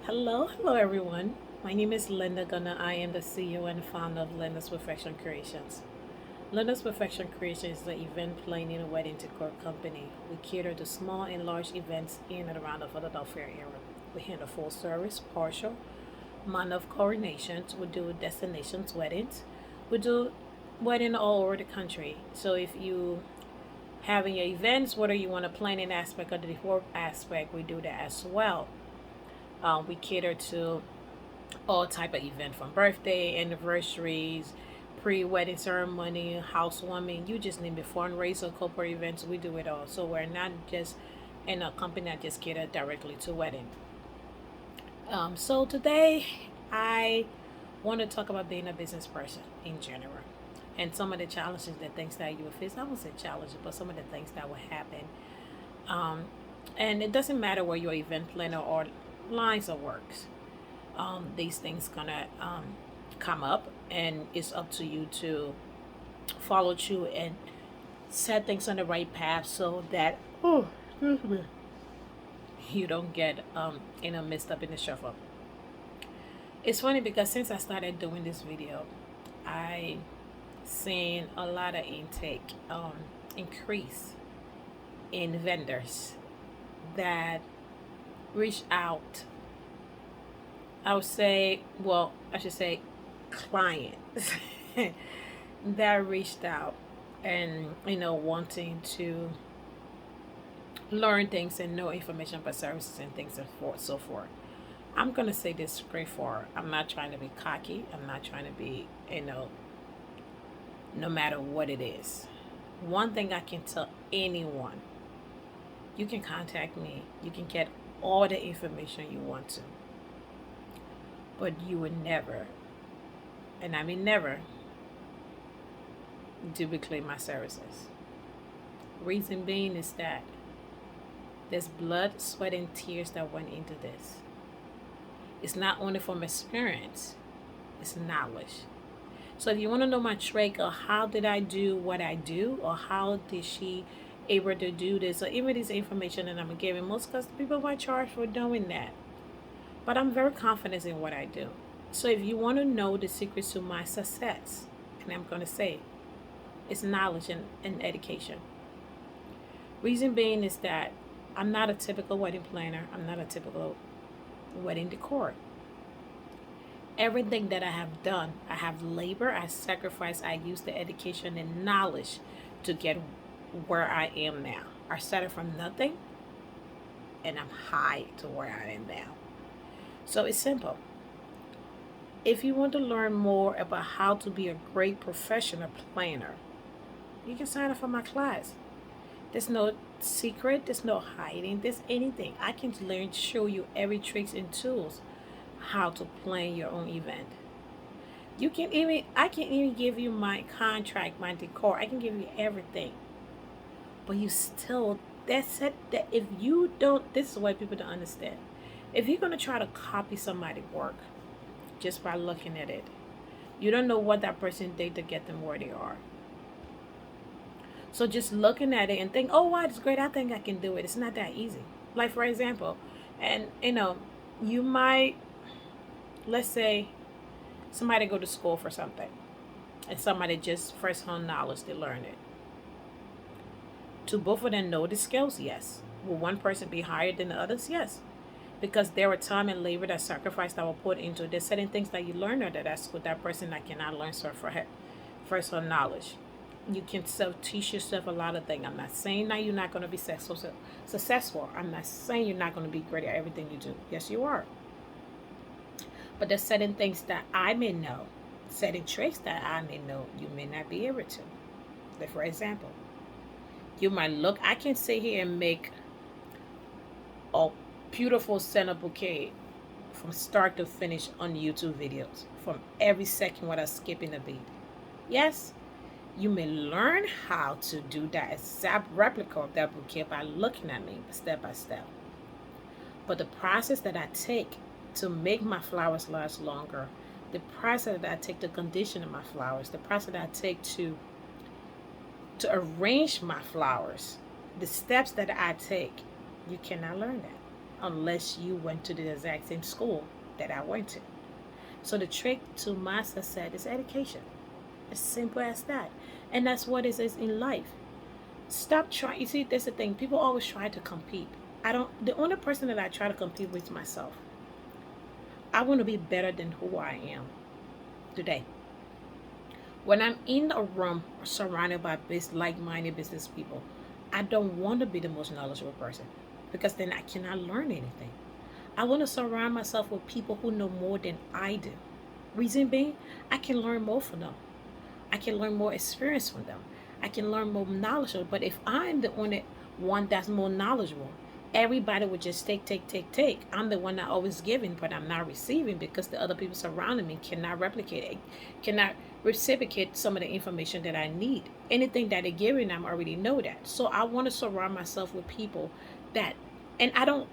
Hello everyone. My name is Linda Gunner. I am the CEO and founder of Linda's Perfection Creations. Linda's Perfection Creations is the event planning and wedding decor company. We cater to small and large events in and around the Philadelphia area. We handle full service, partial, month of coronations. We do destinations weddings. We do wedding all over the country. So if you having your events, whether you want a planning aspect or the decor aspect, we do that as well. We cater to all type of event from birthday, anniversaries, pre-wedding ceremony, housewarming. You just name it, fundraiser, corporate events. We do it all. So we're not just in a company that just cater directly to wedding. So today I want to talk about being a business person in general and some of the challenges that things that you will face. I won't say challenges, but some of the things that will happen. Um, and it doesn't matter where your event planner or lines of works. These things gonna come up, and it's up to you to follow through and set things on the right path so that you don't get messed up in the shuffle. It's funny because since I started doing this video, I seen a lot of intake increase in vendors that reach out. I would say, well, I should say clients that reached out and wanting to learn things and know information about services and things and so forth. I'm gonna say this straightforward. I'm not trying to be cocky. I'm not trying to be, no matter what it is. One thing I can tell anyone, you can contact me. You can get all the information you want to, but you would never, and I mean never, duplicate my services. Reason being is that there's blood, sweat, and tears that went into this. It's not only from experience, it's knowledge. So if you want to know my trick or how did I do what I do or how did she able to do this or even this information that I'm giving, most custom people might charge for doing that. But I'm very confident in what I do. So if you want to know the secrets to my success, and I'm going to say it's knowledge and education. Reason being is that I'm not a typical wedding planner. I'm not a typical wedding decor. Everything that I have done, I have labor, I sacrifice, I use the education and knowledge to get where I am now. I started from nothing and I'm high to where I am now. So it's simple. If you want to learn more about how to be a great professional planner, you can sign up for my class. There's no secret, there's no hiding, there's anything. I can learn, show you every tricks and tools how to plan your own event. I can even give you my contract, my decor. I can give you everything. But you still, that's it. That if you don't, this is what people don't understand. If you're gonna try to copy somebody's work just by looking at it, you don't know what that person did to get them where they are. So just looking at it and think, oh wow, it's great. I think I can do it. It's not that easy. Like for example, and you might, let's say, somebody go to school for something, and somebody just first hand knowledge they learn it. To both of them know the skills, yes. Will one person be higher than the others? Yes. Because there were time and labor that sacrifice that were put into it. There's certain things that you learn or that's with that person that cannot learn so for first hand knowledge. You can self teach yourself a lot of things. I'm not saying that you're not going to be successful. I'm not saying you're not going to be great at everything you do. Yes, you are. But there's certain things that I may know, certain tricks that I may know, you may not be able to. Like for example, you might look. I can sit here and make a beautiful center bouquet from start to finish on YouTube videos, from every second without skipping a beat. Yes, you may learn how to do that exact replica of that bouquet by looking at me step by step. But the process that I take to make my flowers last longer, the process that I take to condition my flowers, the process that I take to arrange my flowers, the steps that I take, you cannot learn that. unless you went to the exact same school that I went to. So the trick to my success is education. As simple as that. And that's what it is in life. Stop trying. You see, that's the thing. People always try to compete. I don't. The only person that I try to compete with is myself. I want to be better than who I am today. When I'm in a room surrounded by like-minded business people, I don't want to be the most knowledgeable person because then I cannot learn anything. I want to surround myself with people who know more than I do. Reason being, I can learn more from them. I can learn more experience from them. I can learn more knowledgeable. But if I'm the only one that's more knowledgeable, everybody would just take. I'm the one that always giving, but I'm not receiving because the other people surrounding me cannot replicate it, cannot reciprocate some of the information that I need. Anything that they're giving, I already know that. So I want to surround myself with people that, and I don't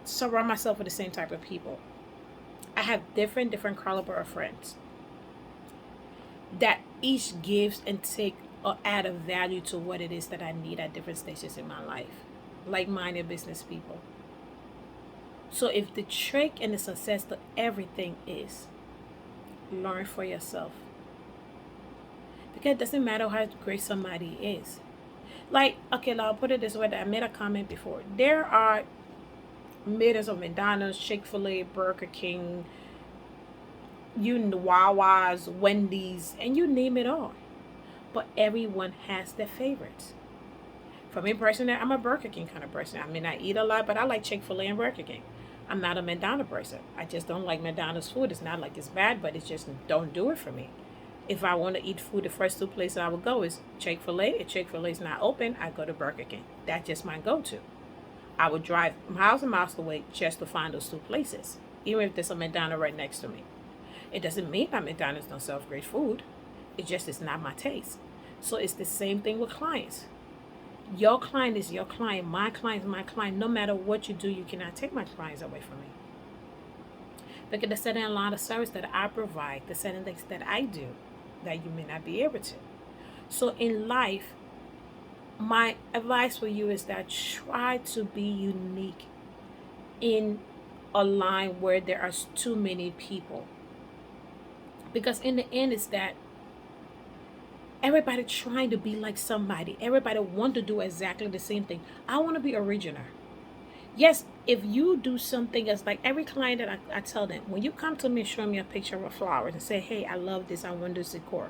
surround myself with the same type of people. I have different caliber of friends that each gives and take or add a value to what it is that I need at different stages in my life. Like-minded business people. So if the trick and the success to everything is learn for yourself. Because it doesn't matter how great somebody is. Like, okay, I'll put it this way. I made a comment before. There are millions of McDonald's, Chick-fil-A, Burger King, Wawa's, Wendy's, and you name it all. But everyone has their favorites. For me personally, I'm a Burger King kind of person. I mean, I eat a lot, but I like Chick-fil-A and Burger King. I'm not a McDonald's person. I just don't like McDonald's food. It's not like it's bad, but it's just don't do it for me. If I want to eat food, the first two places I would go is Chick-fil-A. If Chick-fil-A is not open, I go to Burger King. That's just my go-to. I would drive miles and miles away just to find those two places, even if there's a McDonald's right next to me. It doesn't mean that McDonald's don't serve great food. It just is not my taste. So it's the same thing with clients. Your client is your client. My client is my client. No matter what you do, you cannot take my clients away from me. Because there's certain line of service that I provide, the certain things that I do that you may not be able to. So in life, my advice for you is that try to be unique in a line where there are too many people. Because in the end, it's that everybody trying to be like somebody. Everybody want to do exactly the same thing. I want to be original. Yes, if you do something as like every client that I tell them, when you come to me and show me a picture of flowers and say, hey, I love this, I want this decor,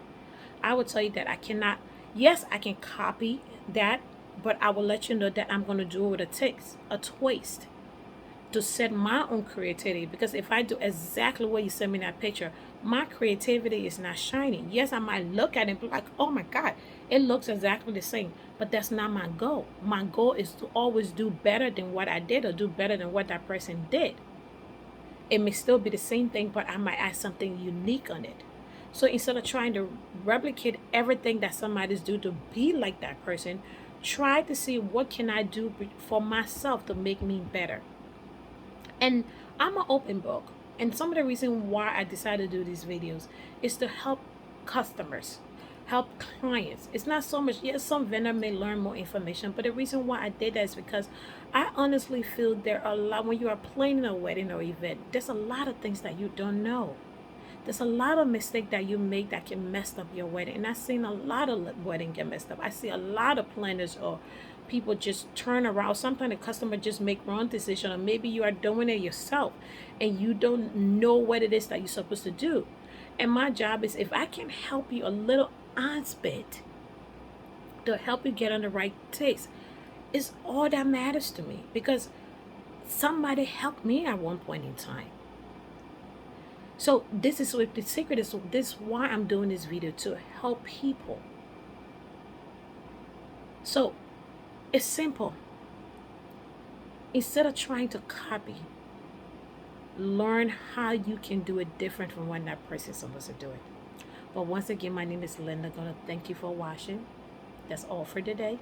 I will tell you that I cannot, yes, I can copy that, but I will let you know that I'm going to do it with a twist to set my own creativity. Because if I do exactly what you sent me in that picture, my creativity is not shining. Yes, I might look at it and be like, oh my God, it looks exactly the same. But that's not my goal. My goal is to always do better than what I did or do better than what that person did. It may still be the same thing, but I might add something unique on it. So instead of trying to replicate everything that somebody's do to be like that person, try to see what can I do for myself to make me better. And I'm an open book. And some of the reason why I decided to do these videos is to help customers, help clients. It's not so much, yes, some vendor may learn more information, but the reason why I did that is because I honestly feel there are a lot, when you are planning a wedding or event, there's a lot of things that you don't know. There's a lot of mistakes that you make that can mess up your wedding. And I've seen a lot of weddings get messed up. I see a lot of planners or people just turn around. Sometimes the customer just make wrong decision, or maybe you are doing it yourself and you don't know what it is that you're supposed to do. And my job is, if I can help you a little aspect to help you get on the right taste, it's all that matters to me, because somebody helped me at one point in time. So this is what the secret is. This is why I'm doing this video, to help people. So it's simple. Instead of trying to copy, learn how you can do it different from when that person is supposed to do it. But once again, my name is Linda. Gonna thank you for watching. That's all for today.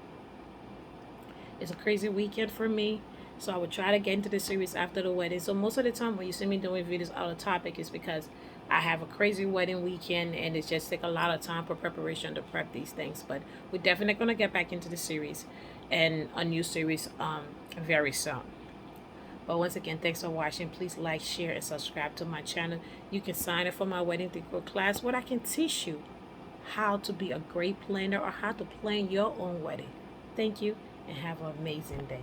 It's a crazy weekend for me, so I will try to get into the series after the wedding. So most of the time when you see me doing videos out of topic is because I have a crazy wedding weekend and it just take a lot of time for preparation to prep these things. But we're definitely going to get back into the series and a new series very soon. But once again, thanks for watching. Please like, share, and subscribe to my channel. You can sign up for my wedding decor class where I can teach you how to be a great planner or how to plan your own wedding. Thank you and have an amazing day.